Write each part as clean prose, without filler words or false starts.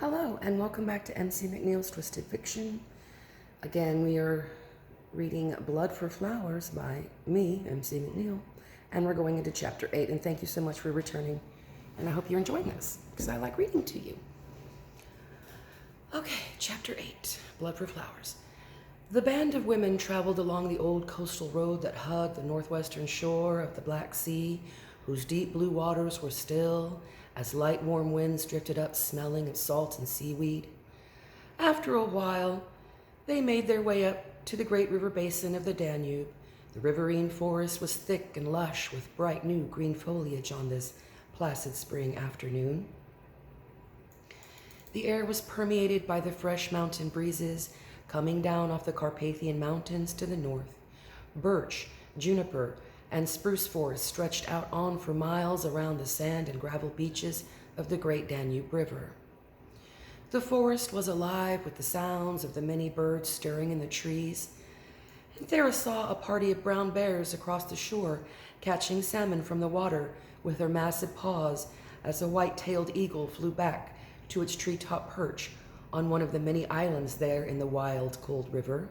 Hello, and welcome back to MC McNeil's Twisted Fiction. Again, we are reading Blood for Flowers by me, MC McNeil, and we're going into Chapter 8, and thank you so much for returning, and I hope you're enjoying this, because I like reading to you. Okay, Chapter 8, Blood for Flowers. The band of women traveled along the old coastal road that hugged the northwestern shore of the Black Sea, whose deep blue waters were still as light warm winds drifted up smelling of salt and seaweed. After a while, they made their way up to the great river basin of the Danube. The riverine forest was thick and lush with bright new green foliage on this placid spring afternoon. The air was permeated by the fresh mountain breezes coming down off the Carpathian Mountains to the north. Birch, juniper, and spruce forests stretched out on for miles around the sand and gravel beaches of the great Danube River. The forest was alive with the sounds of the many birds stirring in the trees, and Thera saw a party of brown bears across the shore catching salmon from the water with their massive paws as a white-tailed eagle flew back to its treetop perch on one of the many islands there in the wild, cold river.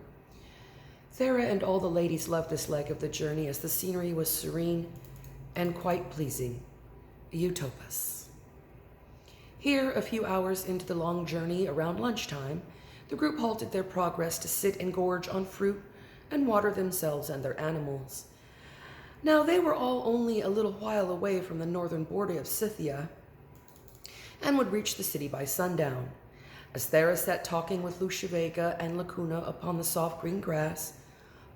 Thera and all the ladies loved this leg of the journey as the scenery was serene and quite pleasing. Utopus. Here, a few hours into the long journey around lunchtime, the group halted their progress to sit and gorge on fruit and water themselves and their animals. Now, they were all only a little while away from the northern border of Scythia and would reach the city by sundown. As Thera sat talking with Lucia Vega and Lacuna upon the soft green grass,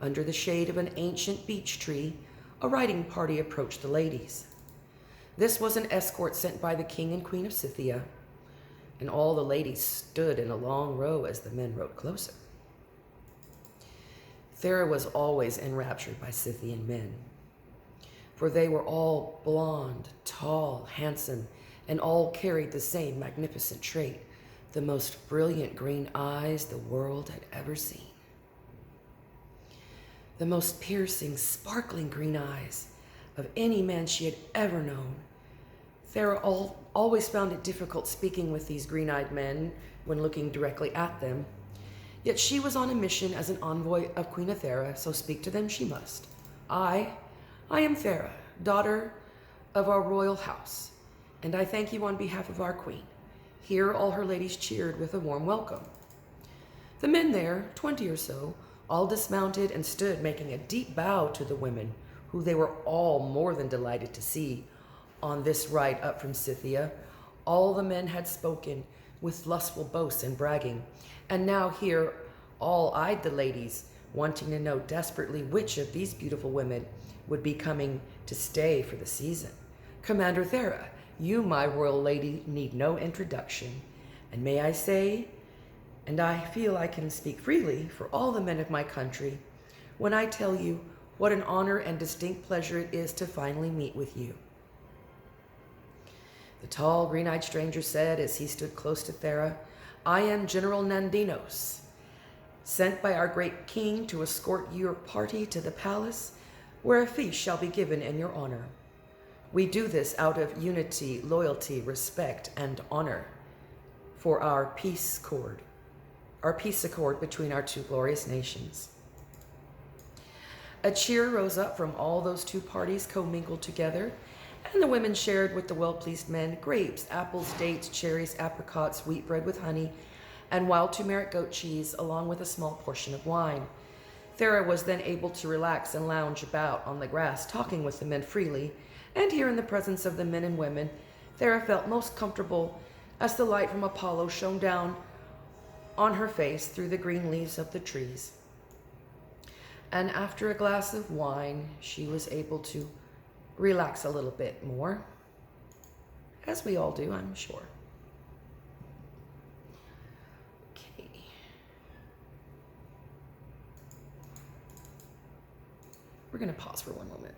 under the shade of an ancient beech tree, a riding party approached the ladies. This was an escort sent by the king and queen of Scythia, and all the ladies stood in a long row as the men rode closer. Thera was always enraptured by Scythian men, for they were all blonde, tall, handsome, and all carried the same magnificent trait, the most brilliant green eyes the world had ever seen. The most piercing, sparkling green eyes of any man she had ever known. Thera always found it difficult speaking with these green-eyed men when looking directly at them. Yet she was on a mission as an envoy of Queen Ethera, so speak to them she must. I am Thera, daughter of our royal house, and I thank you on behalf of our queen. Here all her ladies cheered with a warm welcome. The men there, 20 or so, all dismounted and stood making a deep bow to the women, who they were all more than delighted to see on this ride up from Scythia. All the men had spoken with lustful boasts and bragging, and now here all eyed the ladies, wanting to know desperately which of these beautiful women would be coming to stay for the season. Commander Thera, you, my royal lady, need no introduction, and may I say, and I feel I can speak freely for all the men of my country, when I tell you what an honor and distinct pleasure it is to finally meet with you. The tall, green-eyed stranger said as he stood close to Thera, I am General Nandinos, sent by our great king to escort your party to the palace, where a feast shall be given in your honor. We do this out of unity, loyalty, respect, and honor for our peace accord between our two glorious nations. A cheer rose up from all those two parties commingled together, and the women shared with the well-pleased men grapes, apples, dates, cherries, apricots, wheat bread with honey, and wild turmeric goat cheese, along with a small portion of wine. Thera was then able to relax and lounge about on the grass, talking with the men freely, and here in the presence of the men and women, Thera felt most comfortable as the light from Apollo shone down on her face through the green leaves of the trees. And after a glass of wine, she was able to relax a little bit more, as we all do, I'm sure. Okay. We're going to pause for one moment.